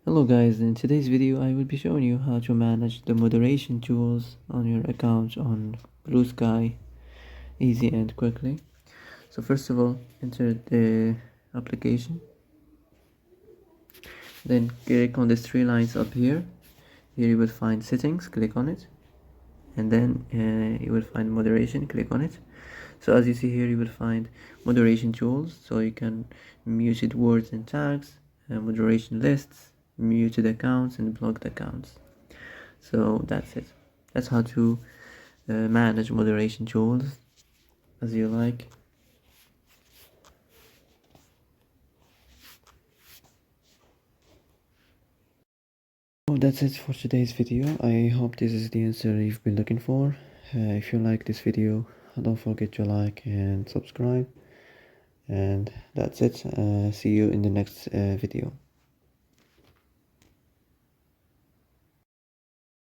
Hello guys, in today's video I will be showing you how to manage the moderation tools on your account on Bluesky easy and quickly. So first of all, enter the application, then click on these three lines up here. Here you will find settings, click on it, and then you will find moderation, click on it. So as you see here, you will find moderation tools, so you can muted words and tags, moderation lists, muted accounts, and blocked accounts. So that's it. That's how to manage moderation tools as you like. Oh, that's it for today's video. I hope this is the answer you've been looking for. If you like this video, don't forget to like and subscribe. And that's it. See you in the next video.